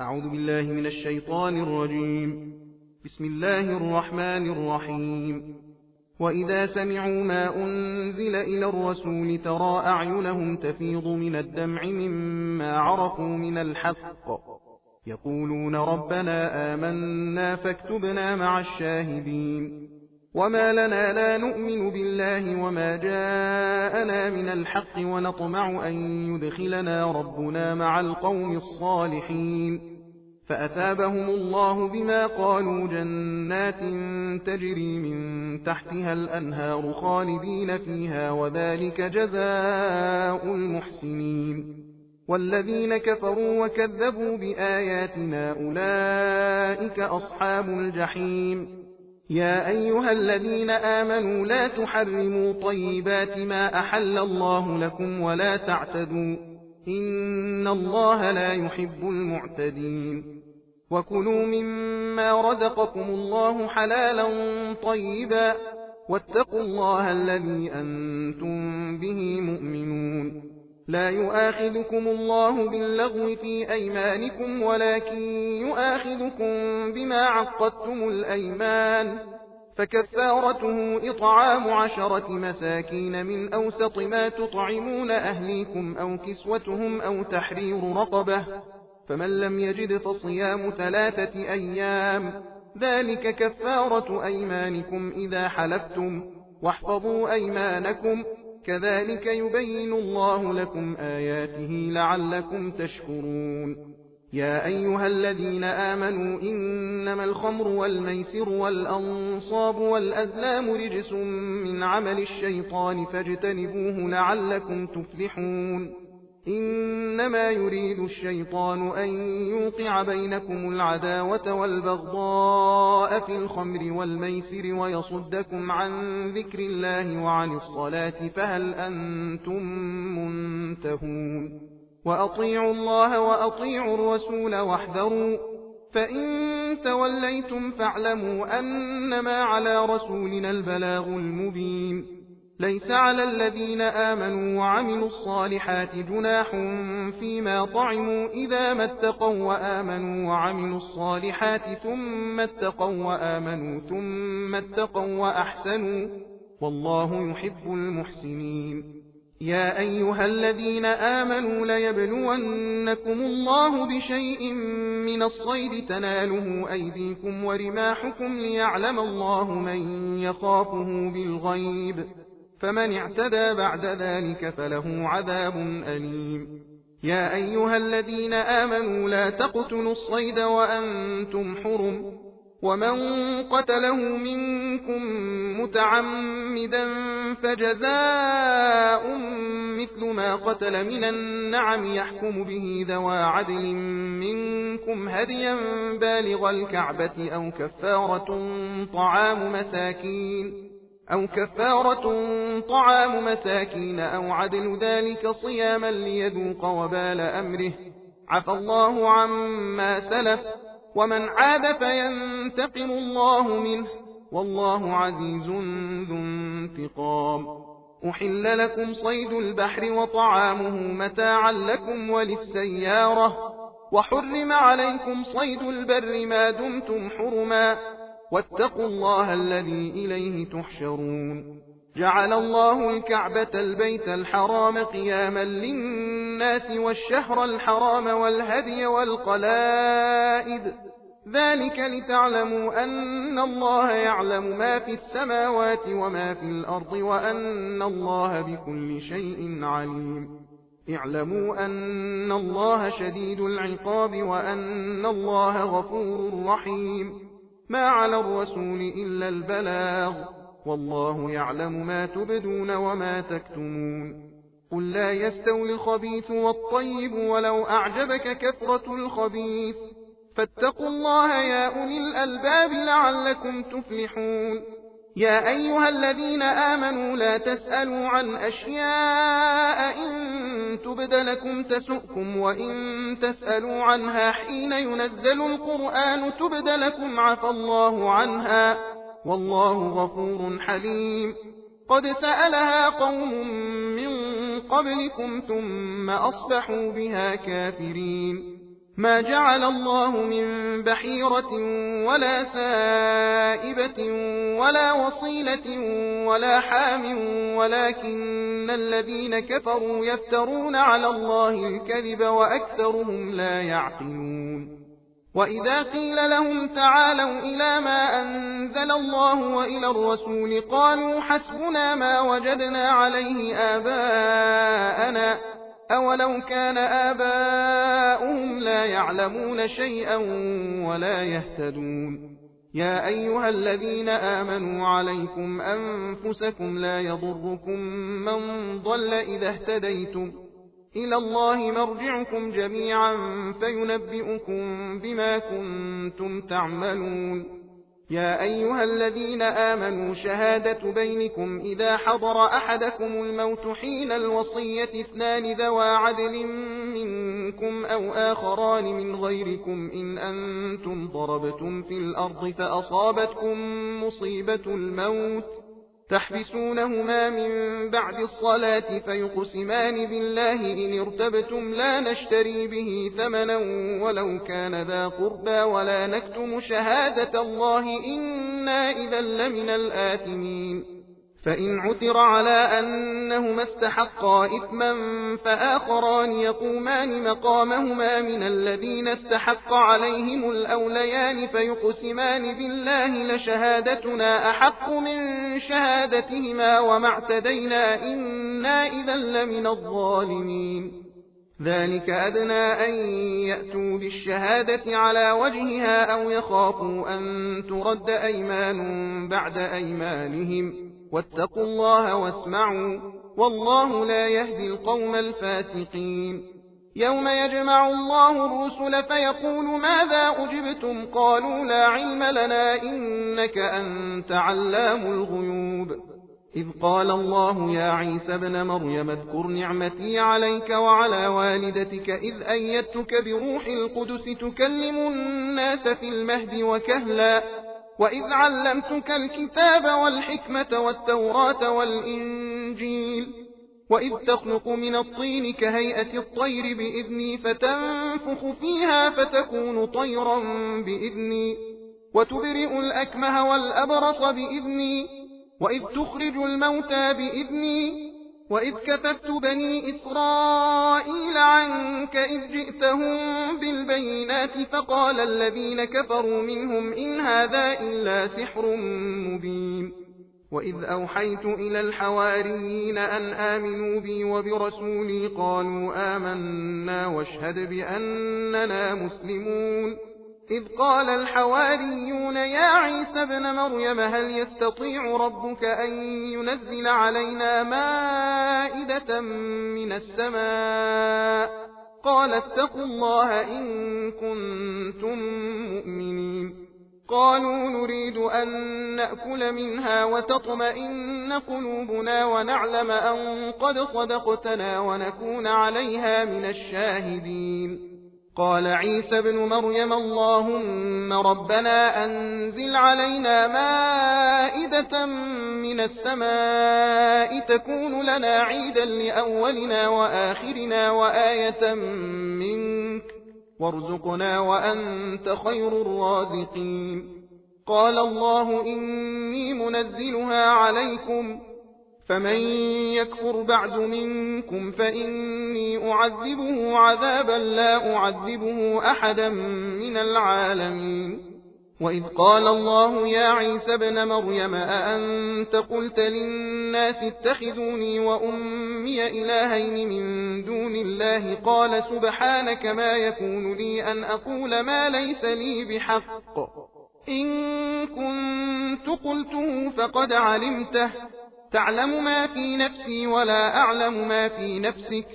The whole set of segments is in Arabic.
أعوذ بالله من الشيطان الرجيم. بسم الله الرحمن الرحيم. وإذا سمعوا ما أنزل إلى الرسول ترى أعينهم تفيض من الدمع مما عرفوا من الحق يقولون ربنا آمنا فاكتبنا مع الشاهدين. وما لنا لا نؤمن بالله وما جاءنا من الحق ونطمع أن يدخلنا ربنا مع القوم الصالحين فأثابهم الله بما قالوا جنات تجري من تحتها الأنهار خالدين فيها وذلك جزاء المحسنين. والذين كفروا وكذبوا بآياتنا أولئك أصحاب الجحيم. يا أيها الذين آمنوا لا تحرموا طيبات ما أحل الله لكم ولا تعتدوا إن الله لا يحب المعتدين. وكلوا مما رزقكم الله حلالا طيبا واتقوا الله الذي أنتم به مؤمنون. لا يؤاخذكم الله باللغو في أيمانكم ولكن يؤاخذكم بما عقدتم الأيمان فكفارته إطعام 10 مساكين من أوسط ما تطعمون أهليكم أو كسوتهم أو تحرير رقبة فمن لم يجد فصيام 3 أيام ذلك كفارة أيمانكم إذا حلفتم واحفظوا أيمانكم كذلك يبين الله لكم آياته لعلكم تشكرون. يا أيها الذين آمنوا إنما الخمر والميسر والأنصاب والأزلام رجس من عمل الشيطان فاجتنبوه لعلكم تفلحون. إنما يريد الشيطان أن يوقع بينكم العداوة والبغضاء في الخمر والميسر ويصدكم عن ذكر الله وعن الصلاة فهل أنتم منتهون. وأطيعوا الله وأطيعوا الرسول واحذروا فإن توليتم فاعلموا أنما على رسولنا البلاغ المبين. ليس على الذين آمنوا وعملوا الصالحات جناح فيما طعموا إذا ما اتقوا وآمنوا وعملوا الصالحات ثم اتقوا وآمنوا ثم اتقوا وأحسنوا والله يحب المحسنين. يا أيها الذين آمنوا ليبلونكم الله بشيء من الصيد تناله أيديكم ورماحكم ليعلم الله من يخافه بالغيب فمن اعتدى بعد ذلك فله عذاب أليم. يا أيها الذين آمنوا لا تقتلوا الصيد وأنتم حرم ومن قتله منكم متعمدا فجزاء مثل ما قتل من النعم يحكم به ذوى عدل منكم هديا بالغ الكعبة أو كفارة طعام مساكين أو عدل ذلك صياما ليذوق وبال أمره عفى الله عما سلف ومن عاد فينتقم الله منه والله عزيز ذو انتقام. أحل لكم صيد البحر وطعامه متاعا لكم وللسيارة وحرم عليكم صيد البر ما دمتم حرما واتقوا الله الذي إليه تحشرون. جعل الله الكعبة البيت الحرام قياما للناس والشهر الحرام والهدي والقلائد ذلك لتعلموا أن الله يعلم ما في السماوات وما في الأرض وأن الله بكل شيء عليم. اعلموا أن الله شديد العقاب وأن الله غفور رحيم. ما على الرسول إلا البلاغ والله يعلم ما تبدون وما تكتمون. قل لا يستوي الخبيث والطيب ولو أعجبك كثرة الخبيث فاتقوا الله يا أولي الألباب لعلكم تفلحون. يا أيها الذين آمنوا لا تسألوا عن أشياء إن تبد لكم تسؤكم وإن تسألوا عنها حين ينزل القرآن تبد لكم عفى الله عنها والله غفور حليم. قد سألها قوم من قبلكم ثم أصبحوا بها كافرين. ما جعل الله من بحيرة ولا سائبة ولا وصيلة ولا حام ولكن الذين كفروا يفترون على الله الكذب وأكثرهم لا يعقلون وإذا قيل لهم تعالوا إلى ما أنزل الله وإلى الرسول قالوا حسبنا ما وجدنا عليه آباءنا أولو كان آباؤهم لا يعلمون شيئا ولا يهتدون يا أيها الذين آمنوا عليكم أنفسكم لا يضركم من ضل إذا اهتديتم إلى الله مرجعكم جميعا فينبئكم بما كنتم تعملون يا أيها الذين آمنوا شهادة بينكم إذا حضر أحدكم الموت حين الوصية اثنان ذوى عدل منكم أو آخران من غيركم إن أنتم ضربتم في الأرض فأصابتكم مصيبة الموت تحبسونهما من بعد الصلاة فيقسمان بالله إن ارتبتم لا نشتري به ثمنا ولو كان ذا قربى ولا نكتم شهادة الله إنا إذا لمن الآثمين فإن عثر على أنهما استحقا إثما فآخران يقومان مقامهما من الذين استحق عليهم الأوليان فيقسمان بالله لشهادتنا أحق من شهادتهما وما اعتدينا إنا إذا لمن الظالمين ذلك أدنى أن يأتوا بالشهادة على وجهها أو يخافوا أن ترد أيمان بعد أيمانهم واتقوا الله واسمعوا والله لا يهدي القوم الفاسقين يوم يجمع الله الرسل فيقول ماذا أجبتم قالوا لا علم لنا إنك أنت علام الغيوب إذ قال الله يا عيسى ابن مريم اذكر نعمتي عليك وعلى والدتك إذ أيدتك بروح القدس تكلم الناس في المهد وكهلا وإذ علمتك الكتاب والحكمة والتوراة والإنجيل وإذ تخلق من الطين كهيئة الطير بإذني فتنفخ فيها فتكون طيرا بإذني وتبرئ الأكمه والأبرص بإذني وإذ تخرج الموتى بإذني وإذ كففت بني إسرائيل عنك إذ جئتهم بالبينات فقال الذين كفروا منهم إن هذا إلا سحر مبين وإذ أوحيت إلى الحواريين أن آمنوا بي وبرسولي قالوا آمنا واشهد بأننا مسلمون إذ قال الحواريون يا عيسى ابن مريم هل يستطيع ربك أن ينزل علينا مائدة من السماء قال اتقوا الله إن كنتم مؤمنين قالوا نريد أن نأكل منها وتطمئن قلوبنا ونعلم أن قد صدقتنا ونكون عليها من الشاهدين قال عيسى ابن مريم اللهم ربنا أنزل علينا مائدة من السماء تكون لنا عيدا لأولنا وآخرنا وآية منك وارزقنا وأنت خير الرازقين قال الله إني منزلها عليكم فمن يكفر بعد منكم فإني أعذبه عذابا لا أعذبه أحدا من العالمين وإذ قال الله يا عيسى ابن مريم أأنت قلت للناس اتخذوني وأمي إلهين من دون الله قال سبحانك ما يكون لي أن أقول ما ليس لي بحق إن كنت قلته فقد علمته تعلم ما في نفسي ولا أعلم ما في نفسك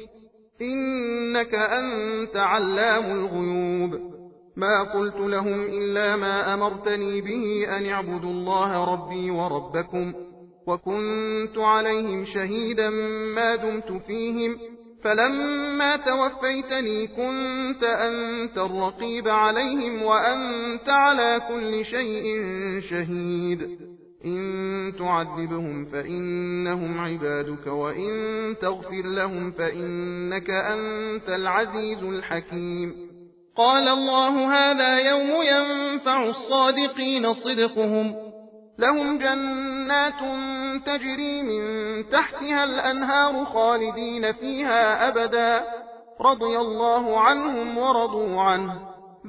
إنك أنت علام الغيوب ما قلت لهم إلا ما أمرتني به أن اعبدوا الله ربي وربكم وكنت عليهم شهيدا ما دمت فيهم فلما توفيتني كنت أنت الرقيب عليهم وأنت على كل شيء شهيد إن تعذبهم فإنهم عبادك وإن تغفر لهم فإنك أنت العزيز الحكيم قال الله هذا يوم ينفع الصادقين صدقهم لهم جنات تجري من تحتها الأنهار خالدين فيها أبدا رضي الله عنهم ورضوا عنه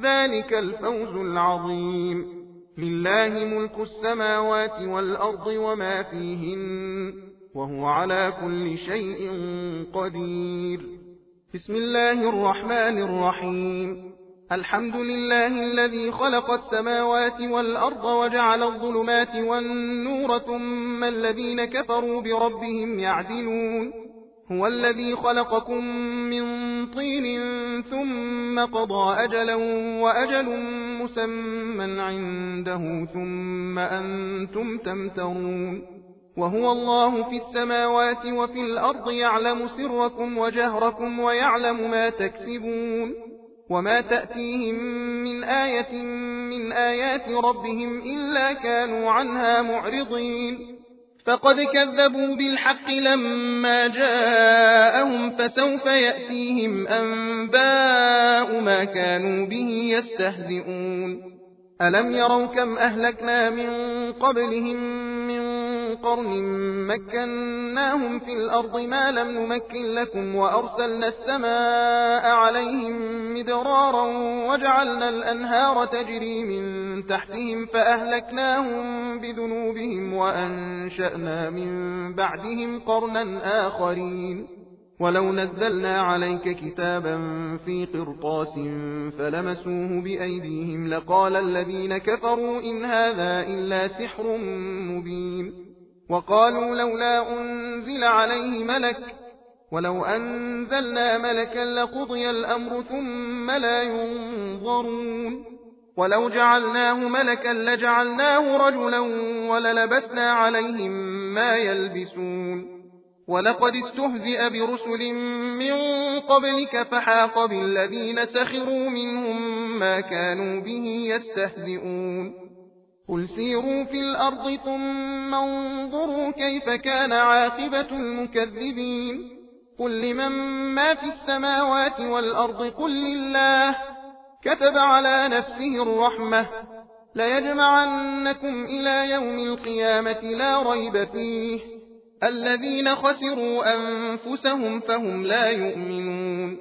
ذلك الفوز العظيم لله ملك السماوات والأرض وما فيهن وهو على كل شيء قدير بسم الله الرحمن الرحيم الحمد لله الذي خلق السماوات والأرض وجعل الظلمات والنور ثم الذين كفروا بربهم يعدلون هو الذي خلقكم من طين ثم قضى أجلا وأجل مسمى عنده ثم أنتم تمترون وهو الله في السماوات وفي الأرض يعلم سركم وجهركم ويعلم ما تكسبون وما تأتيهم من آية من آيات ربهم إلا كانوا عنها معرضين فقد كذبوا بالحق لما جاءهم فسوف يأتيهم أنباء ما كانوا به يستهزئون ألم يروا كم أهلكنا من قبلهم من قرن مكناهم في الأرض ما لم نمكن لكم وأرسلنا السماء عليهم مدرارا وجعلنا الأنهار تجري من تحتهم فأهلكناهم بذنوبهم وأنشأنا من بعدهم قرنا آخرين ولو نزلنا عليك كتابا في قرطاس فلمسوه بأيديهم لقال الذين كفروا إن هذا إلا سحر مبين وقالوا لولا أنزل عليه ملك ولو أنزلنا ملكا لقضي الأمر ثم لا ينظرون ولو جعلناه ملكا لجعلناه رجلا وللبسنا عليهم ما يلبسون ولقد استهزئ برسل من قبلك فحاق بالذين سخروا منهم ما كانوا به يستهزئون قل سيروا في الأرض ثم انظروا كيف كان عاقبة المكذبين قل لمن ما في السماوات والأرض قل لله كتب على نفسه الرحمة ليجمعنكم إلى يوم القيامة لا ريب فيه الذين خسروا أنفسهم فهم لا يؤمنون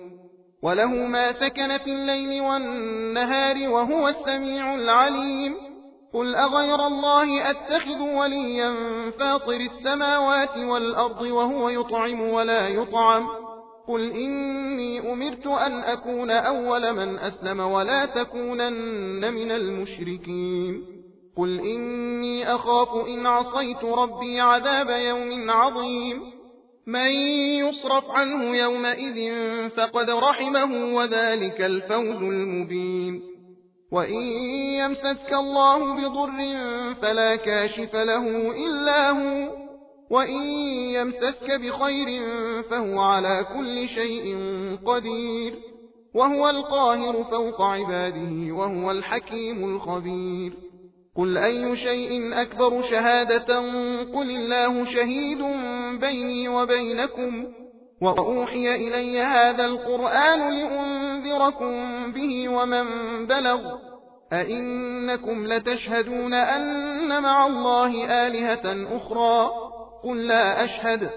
وله ما سكن في الليل والنهار وهو السميع العليم قل أغير الله أتخذ وليا فاطر السماوات والأرض وهو يطعم ولا يطعم قل إني أمرت أن أكون أول من أسلم ولا تكونن من المشركين قل إني أخاف إن عصيت ربي عذاب يوم عظيم من يصرف عنه يومئذ فقد رحمه وذلك الفوز المبين وإن يمسسك الله بضر فلا كاشف له إلا هو وإن يمسسك بخير فهو على كل شيء قدير وهو القاهر فوق عباده وهو الحكيم الخبير قل أي شيء أكبر شهادة قل الله شهيد بيني وبينكم وأوحي إلي هذا القرآن لأنذركم به ومن بلغ أئنكم لتشهدون أن مع الله آلهة أخرى قل لا أشهد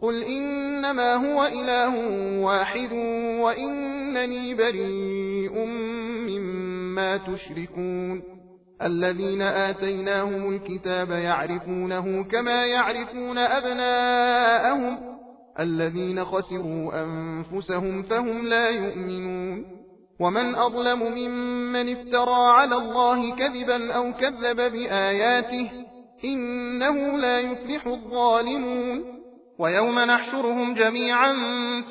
قل إنما هو إله واحد وإنني بريء مما تشركون الذين آتيناهم الكتاب يعرفونه كما يعرفون أبناءهم الذين خسروا أنفسهم فهم لا يؤمنون ومن أظلم ممن افترى على الله كذبا أو كذب بآياته إنه لا يفلح الظالمون ويوم نحشرهم جميعا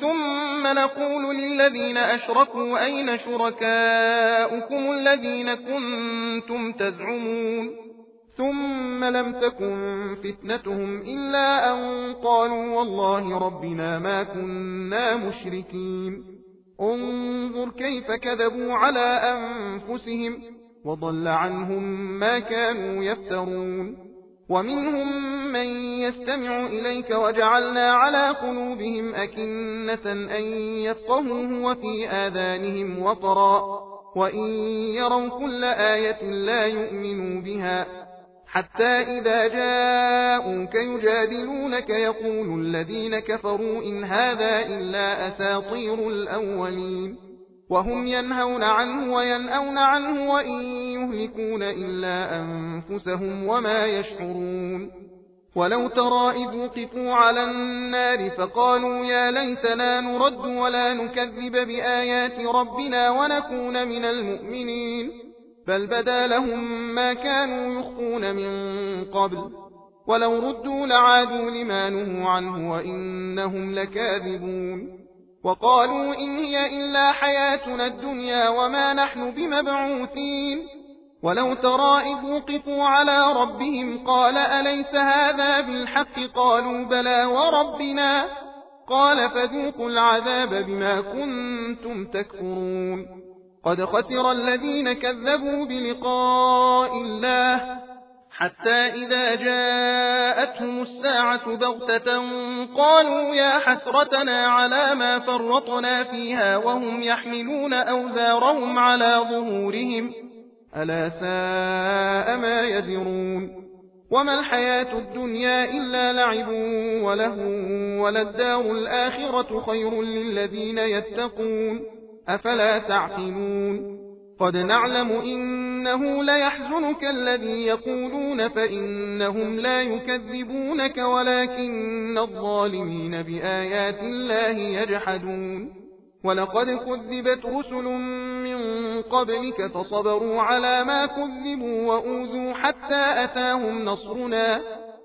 ثم نقول للذين أشركوا أين شركاؤكم الذين كنتم تزعمون ثم لم تكن فتنتهم إلا أن قالوا والله ربنا ما كنا مشركين انظر كيف كذبوا على أنفسهم وضل عنهم ما كانوا يفترون ومنهم من يستمع إليك وجعلنا على قلوبهم أكنة أن يفقهوه وفي آذانهم وقرا وإن يروا كل آية لا يؤمنوا بها حتى إذا جاءوك يجادلونك يقول الذين كفروا إن هذا إلا أساطير الأولين وهم ينهون عنه وينأون عنه وإن يهلكون إلا أنفسهم وما يشعرون ولو ترى إذ وقفوا على النار فقالوا يا ليتنا نرد ولا نكذب بآيات ربنا ونكون من المؤمنين بل بدا لهم ما كانوا يخفون من قبل ولو ردوا لعادوا لما نهوا عنه وإنهم لكاذبون وقالوا إن هي إلا حياتنا الدنيا وما نحن بمبعوثين ولو ترى إذ وقفوا على ربهم قال أليس هذا بالحق قالوا بلى وربنا قال فذوقوا العذاب بما كنتم تكفرون قد خسر الذين كذبوا بلقاء الله حتى إذا جاءتهم الساعة بغتة قالوا يا حسرتنا على ما فرطنا فيها وهم يحملون أوزارهم على ظهورهم ألا ساء ما يزرون وما الحياة الدنيا إلا لعب وله وللدار الآخرة خير للذين يتقون أفلا تعقلون قد نعلم إنه ليحزنك الذي يقولون فإنهم لا يكذبونك ولكن الظالمين بآيات الله يجحدون ولقد كذبت رسل من قبلك فصبروا على ما كذبوا وأوذوا حتى أتاهم نصرنا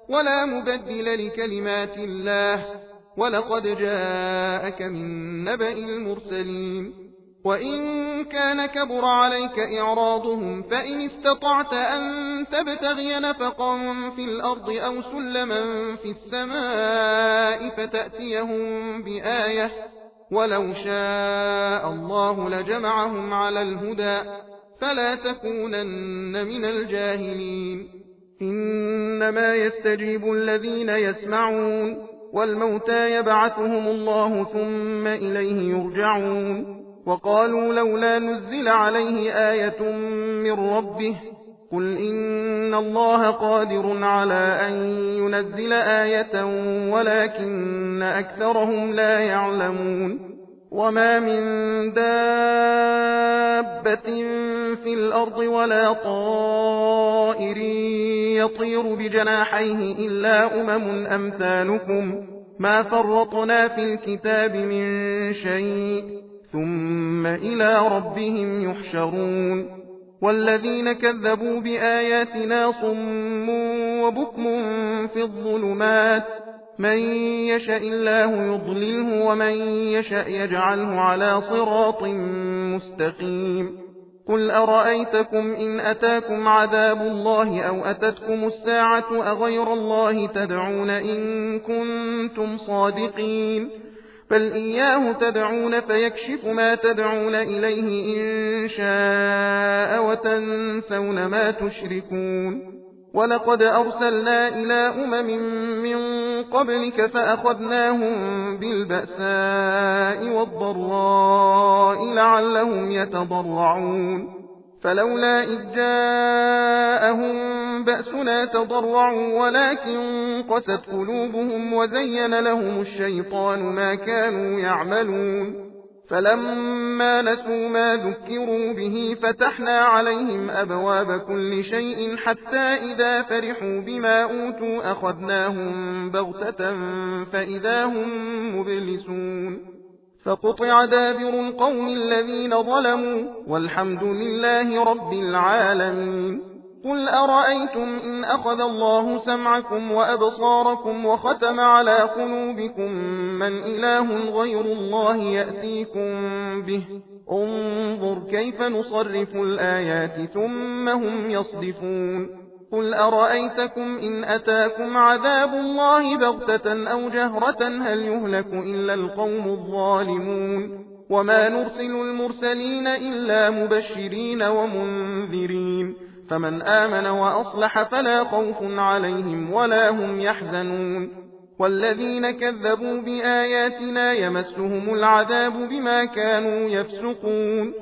ولا مبدل لكلمات الله ولقد جاءك من نبأ المرسلين وإن كان كبر عليك إعراضهم فإن استطعت أن تبتغي نفقا في الأرض أو سلما في السماء فتأتيهم بآية ولو شاء الله لجمعهم على الهدى فلا تكونن من الجاهلين إنما يستجيب الذين يسمعون والموتى يبعثهم الله ثم إليه يرجعون وقالوا لولا نزل عليه آية من ربه قل إن الله قادر على أن ينزل آية ولكن أكثرهم لا يعلمون وما من دابة في الأرض ولا طائر يطير بجناحيه إلا أمثالكم ما فرطنا في الكتاب من شيء ثم إلى ربهم يحشرون والذين كذبوا بآياتنا صم وبكم في الظلمات من يشاء الله يضلله ومن يشاء يجعله على صراط مستقيم قل أرأيتكم إن أتاكم عذاب الله أو أتتكم الساعة أغير الله تدعون إن كنتم صادقين بل إياه تدعون فيكشف ما تدعون إليه إن شاء وتنسون ما تشركون ولقد أرسلنا إلى من قبلك فأخذناهم بالبأساء والضراء لعلهم يتضرعون فلولا إذ جاءهم بأسنا تضرعوا ولكن قست قلوبهم وزين لهم الشيطان ما كانوا يعملون فلما نسوا ما ذكروا به فتحنا عليهم أبواب كل شيء حتى إذا فرحوا بما أوتوا أخذناهم بغتة فإذا هم مبلسون فقطع دابر القوم الذين ظلموا والحمد لله رب العالمين قل أرأيتم إن أخذ الله سمعكم وأبصاركم وختم على قلوبكم من إله غير الله يأتيكم به انظر كيف نصرف الآيات ثم هم يصدفون قل أرأيتكم إن أتاكم عذاب الله بغتة أو جهرة هل يهلك إلا القوم الظالمون وما نرسل المرسلين إلا مبشرين ومنذرين فمن آمن وأصلح فلا خوف عليهم ولا هم يحزنون والذين كذبوا بآياتنا يمسهم العذاب بما كانوا يفسقون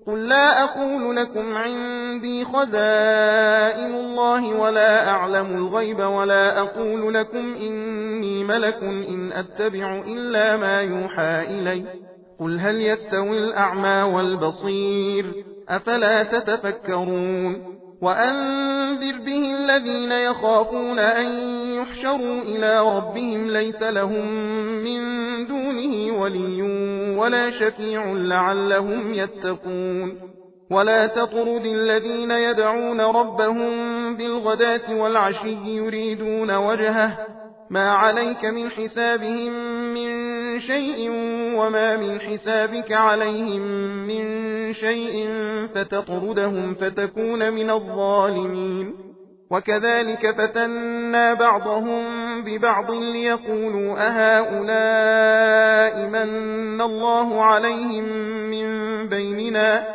قل لا أقول لكم عندي خزائن الله ولا أعلم الغيب ولا أقول لكم إني ملك إن أتبع إلا ما يوحى إلي قل هل يستوي الأعمى والبصير أفلا تتفكرون وأنذر به الذين يخافون أن يحشروا إلى ربهم ليس لهم من دونه ولي ولا شفيع لعلهم يتقون ولا تطرد الذين يدعون ربهم بالغداة والعشي يريدون وجهه ما عليك من حسابهم من شيء وما من حسابك عليهم من شيء فتطردهم فتكون من الظالمين وكذلك فتنا بعضهم ببعض ليقولوا أهؤلاء من الله عليهم من بيننا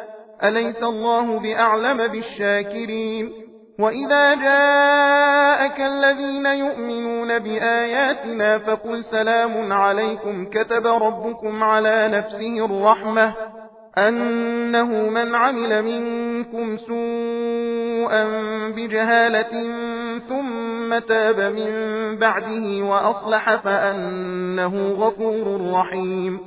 أليس الله بأعلم بالشاكرين وإذا جاءك الذين يؤمنون بآياتنا فقل سلام عليكم كتب ربكم على نفسه الرحمة أنه من عمل منكم سوءا بجهالة ثم تاب من بعده وأصلح فأنه غفور رحيم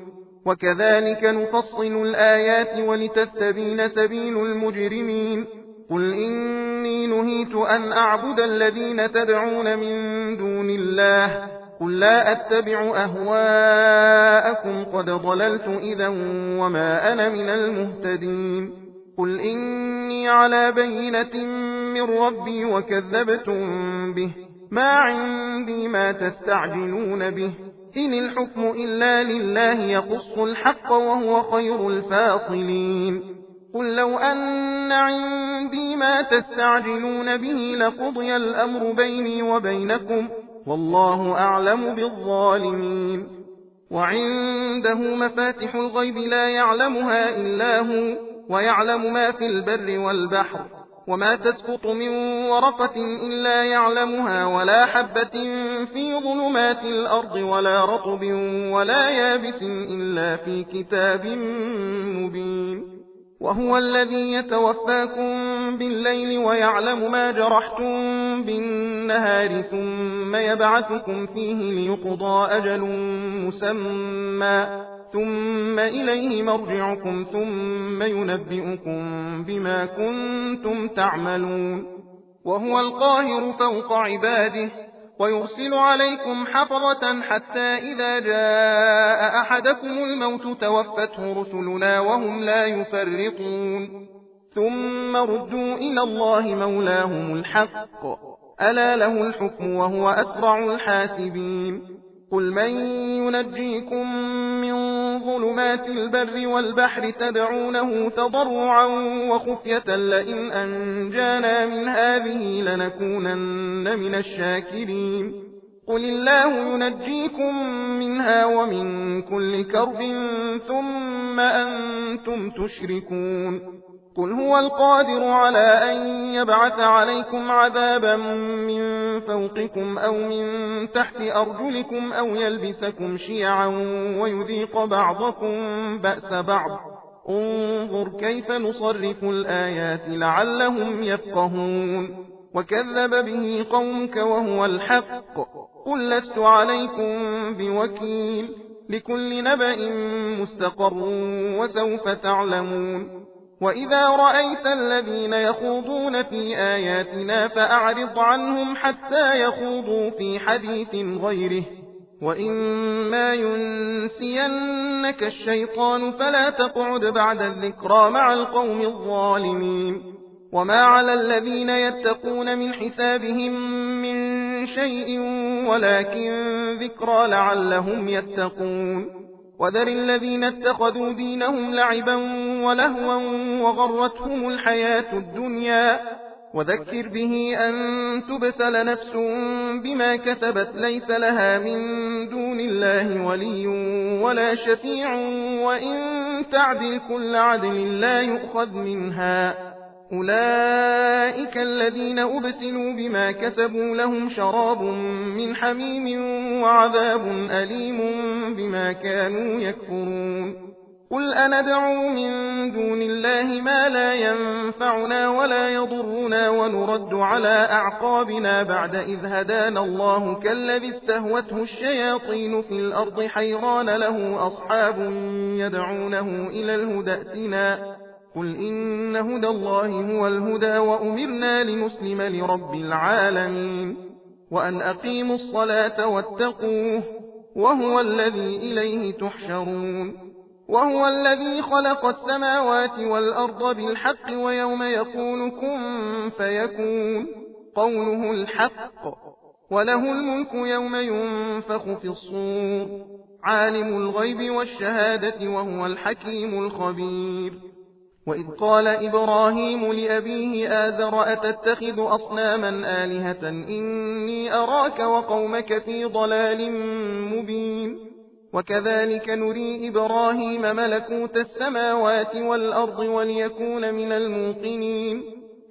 وكذلك نفصل الآيات ولتستبين سبيل المجرمين قل إني نهيت أن أعبد الذين تدعون من دون الله قل لا أتبع أهواءكم قد ضللت إذا وما أنا من المهتدين قل إني على بينة من ربي وكذبتم به ما عندي ما تستعجلون به إن الحكم إلا لله يقص الحق وهو خير الفاصلين قل لو أن عندي ما تستعجلون به لقضي الأمر بيني وبينكم والله أعلم بالظالمين وعنده مفاتح الغيب لا يعلمها إلا هو ويعلم ما في البر والبحر وما تسقط من ورقة إلا يعلمها ولا حبة في ظلمات الأرض ولا رطب ولا يابس إلا في كتاب مبين وهو الذي يتوفاكم بالليل ويعلم ما جرحتم بالنهار ثم يبعثكم فيه ليقضى أجل مسمى ثم إليه مرجعكم ثم ينبئكم بما كنتم تعملون وهو القاهر فوق عباده ويرسل عليكم حفظة حتى إذا جاء أحدكم الموت توفته رسلنا وهم لا يفرطون ثم ردوا إلى الله مولاهم الحق ألا له الحكم وهو أسرع الحاسبين قل من ينجيكم من ظلمات البر والبحر تدعونه تضرعا وخفية لئن أنجانا من هذه لنكونن من الشاكرين قل الله ينجيكم منها ومن كل كرب ثم أنتم تشركون قل هو القادر على أن يبعث عليكم عذابا من فوقكم أو من تحت أرجلكم أو يلبسكم شيعا ويذيق بعضكم بأس بعض انظر كيف نصرف الآيات لعلهم يفقهون وكذب به قومك وهو الحق قل لست عليكم بوكيل لكل نبأ مستقر وسوف تعلمون وإذا رأيت الذين يخوضون في آياتنا فأعرض عنهم حتى يخوضوا في حديث غيره وإما ينسينك الشيطان فلا تقعد بعد الذكرى مع القوم الظالمين وما على الذين يتقون من حسابهم من شيء ولكن ذكرى لعلهم يتقون وذر الذين اتخذوا دينهم لعبا ولهوا وغرتهم الحياة الدنيا وذكر به أن تبسل نفس بما كسبت ليس لها من دون الله ولي ولا شفيع وإن تعدل كل عدل لا يؤخذ منها أولئك الذين أبسلوا بما كسبوا لهم شراب من حميم وعذاب أليم بما كانوا يكفرون قل أندعو من دون الله ما لا ينفعنا ولا يضرنا ونرد على أعقابنا بعد إذ هدانا الله كالذي استهوته الشياطين في الأرض حيران له أصحاب يدعونه إلى الهدى ائتنا قل إن هدى الله هو الهدى وأمرنا لنسلم لرب العالمين وأن أقيموا الصلاة واتقوه وهو الذي إليه تحشرون وهو الذي خلق السماوات والأرض بالحق ويوم يقول كن فيكون قوله الحق وله الملك يوم ينفخ في الصور عالم الغيب والشهادة وهو الحكيم الخبير وإذ قال إبراهيم لأبيه آزر أتتخذ أصناما آلهة إني أراك وقومك في ضلال مبين وكذلك نري إبراهيم ملكوت السماوات والأرض وليكون من الموقنين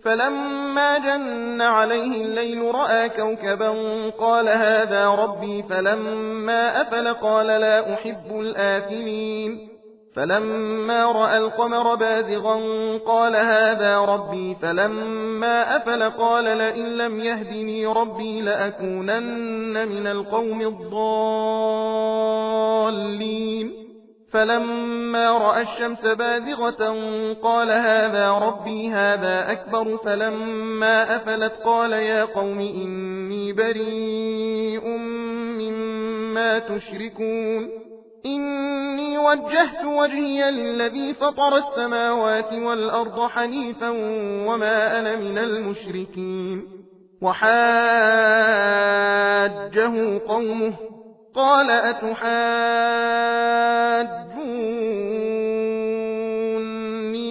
فلما جن عليه الليل رأى كوكبا قال هذا ربي فلما أفل قال لا أحب الآفلين فلما رأى القمر بازغا قال هذا ربي فلما أفل قال لئن لم يهدني ربي لأكونن من القوم الضالين فلما رأى الشمس بازغة قال هذا ربي هذا أكبر فلما أفلت قال يا قوم إني بريء مما تشركون إني وجهت وجهي للذي فطر السماوات والأرض حنيفا وما أنا من المشركين وحاجه قومه قال أتحاجوني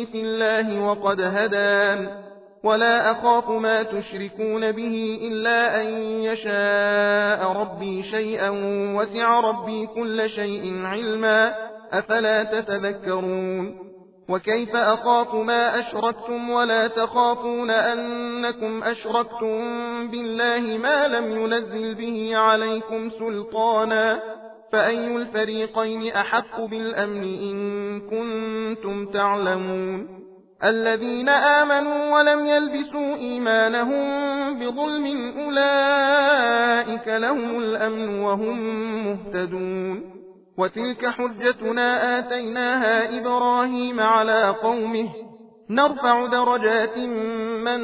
في الله وقد هدان ولا أخاف ما تشركون به إلا أن يشاء ربي شيئا وسع ربي كل شيء علما أفلا تتذكرون وكيف أخاف ما أشركتم ولا تخافون أنكم أشركتم بالله ما لم ينزل به عليكم سلطانا فأي الفريقين أحق بالأمن إن كنتم تعلمون الذين آمنوا ولم يلبسوا إيمانهم بظلم أولئك لهم الأمن وهم مهتدون وتلك حجتنا آتيناها إبراهيم على قومه نرفع درجات من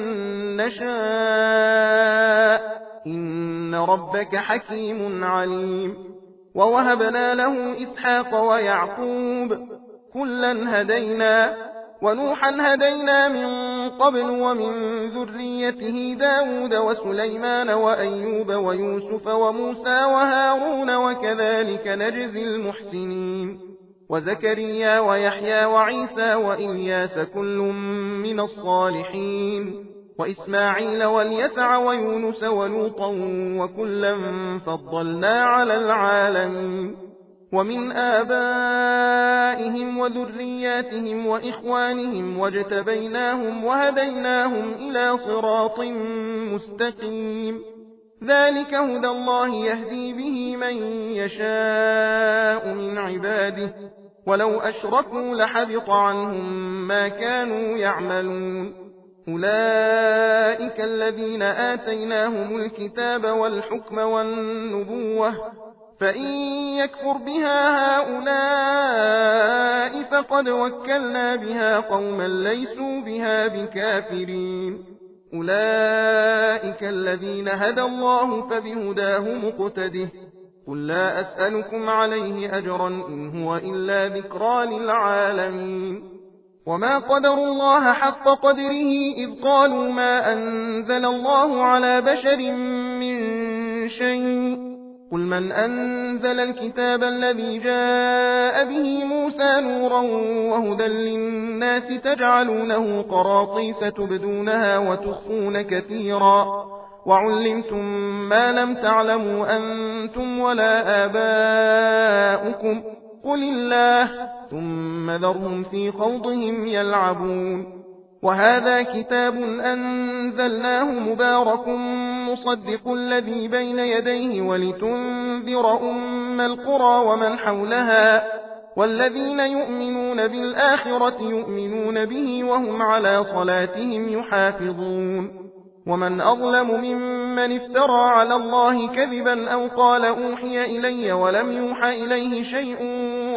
نشاء إن ربك حكيم عليم ووهبنا له إسحاق ويعقوب كلا هدينا ونوحا هدينا من قبل ومن ذريته داود وسليمان وأيوب ويوسف وموسى وهارون وكذلك نجزي المحسنين وزكريا ويحيى وعيسى وإلياس كل من الصالحين وإسماعيل واليسع ويونس ولوطا وكلا فضلنا على العالمين ومن آبائهم وذرياتهم وإخوانهم واجتبيناهم وهديناهم إلى صراط مستقيم ذلك هدى الله يهدي به من يشاء من عباده ولو أشركوا لحبط عنهم ما كانوا يعملون أولئك الذين آتيناهم الكتاب والحكم والنبوة فإن يكفر بها هؤلاء فقد وكلنا بها قوما ليسوا بها بكافرين أولئك الذين هدى الله فبهداه مقتده قل لا أسألكم عليه أجرا إن هو إلا ذكرى للعالمين وما قدروا الله حق قدره إذ قالوا ما أنزل الله على بشر من شيء قل من أنزل الكتاب الذي جاء به موسى نورا وهدى للناس تجعلونه قراطيس تبدونها وتخفون كثيرا وعلمتم ما لم تعلموا أنتم ولا آباؤكم قل الله ثم ذرهم في خوضهم يلعبون وهذا كتاب أنزلناه مبارك مصدق الذي بين يديه ولتنذر أم القرى ومن حولها والذين يؤمنون بالآخرة يؤمنون به وهم على صلاتهم يحافظون ومن أظلم ممن افترى على الله كذبا أو قال أوحي إلي ولم يوحى إليه شيء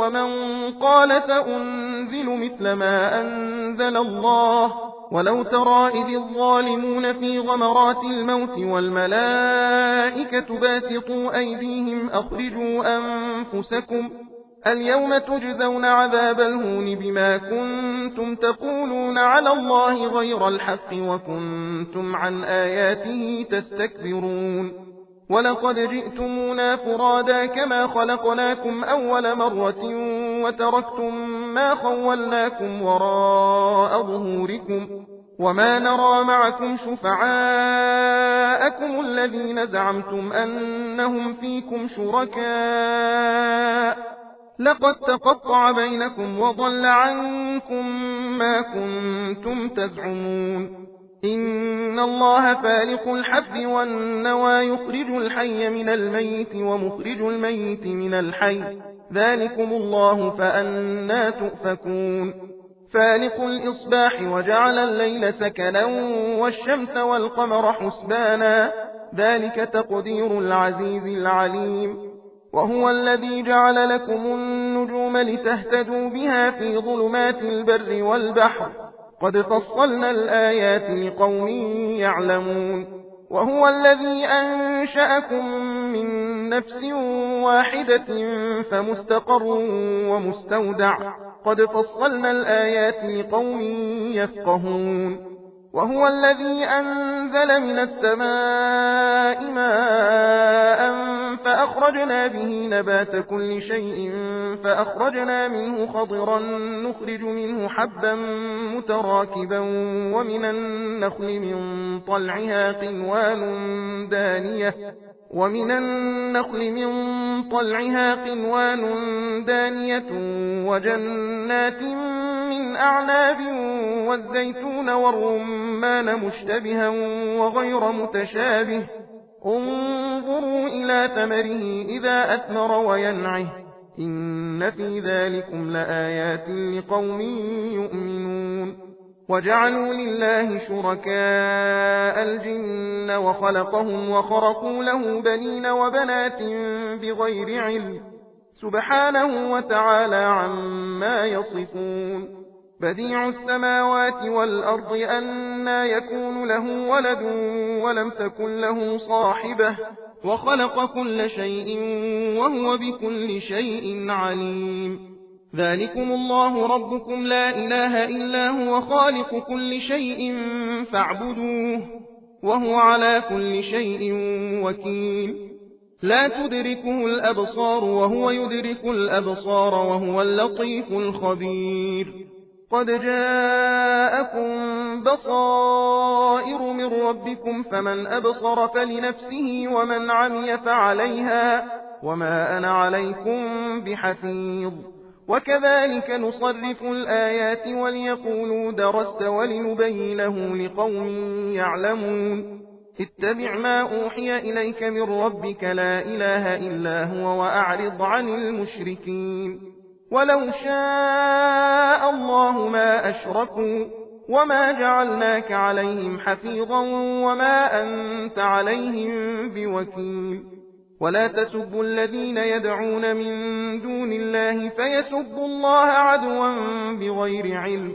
ومن قال سأنزل مثل ما أنزل الله ولو ترى إذ الظالمون في غمرات الموت والملائكة باسطوا أيديهم أخرجوا أنفسكم اليوم تجزون عذاب الهون بما كنتم تقولون على الله غير الحق وكنتم عن آياته تستكبرون ولقد جئتمونا فرادا كما خلقناكم أول مرة وتركتم ما خولناكم وراء ظهوركم وما نرى معكم شفعاءكم الذين زعمتم أنهم فيكم شركاء لقد تقطع بينكم وضل عنكم ما كنتم تزعمون إن الله فالق الحب والنوى يخرج الحي من الميت ومخرج الميت من الحي ذلكم الله فأنى تؤفكون فالق الإصباح وجعل الليل سكنا والشمس والقمر حسبانا ذلك تقدير العزيز العليم وهو الذي جعل لكم النجوم لتهتدوا بها في ظلمات البر والبحر قد فصلنا الآيات لقوم يعلمون وهو الذي أنشأكم من نفس واحدة فمستقر ومستودع قد فصلنا الآيات لقوم يفقهون وهو الذي أنزل من السماء ماء فأخرجنا به نبات كل شيء فأخرجنا منه خضرا نخرج منه حبا متراكبا ومن النخل من طلعها قنوان دانية وجنات من أعناب والزيتون والرمان مشتبها وغير متشابه انظروا إلى ثمره إذا أثمر وينعه إن في ذلكم لآيات لقوم يؤمنون وجعلوا لله شركاء الجن وخلقهم وخرقوا له بنين وبنات بغير علم سبحانه وتعالى عما يصفون بديع السماوات والأرض أنى يكون له ولد ولم تكن له صاحبة وخلق كل شيء وهو بكل شيء عليم ذلكم الله ربكم لا إله إلا هو خالق كل شيء فاعبدوه وهو على كل شيء وكيل لا تدركه الأبصار وهو يدرك الأبصار وهو اللطيف الخبير قد جاءكم بصائر من ربكم فمن أبصر فلنفسه ومن عمي فعليها وما أنا عليكم بحفيظ وكذلك نصرف الآيات وليقولوا درست ولنبينه لقوم يعلمون اتبع ما أوحي إليك من ربك لا إله إلا هو وأعرض عن المشركين ولو شاء الله ما أشركوا وما جعلناك عليهم حفيظا وما أنت عليهم بوكيل ولا تسبوا الذين يدعون من دون الله فيسبوا الله عدوا بغير علم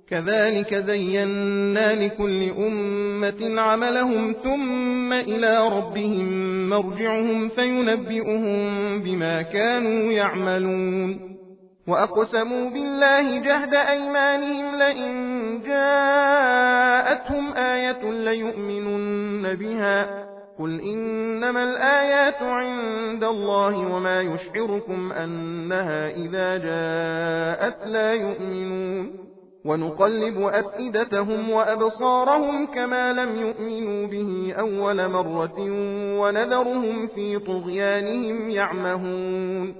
كذلك زينا لكل أمة عملهم ثم إلى ربهم مرجعهم فينبئهم بما كانوا يعملون وأقسموا بالله جهد أيمانهم لئن جاءتهم آية ليؤمنن بها قل إنما الآيات عند الله وما يشعركم أنها إذا جاءت لا يؤمنون ونقلب أفئدتهم وأبصارهم كما لم يؤمنوا به أول مرة ونذرهم في طغيانهم يعمهون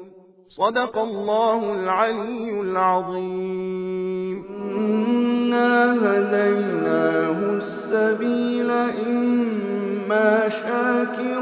صدق الله العلي العظيم إنا هديناه السبيل إما شاكرا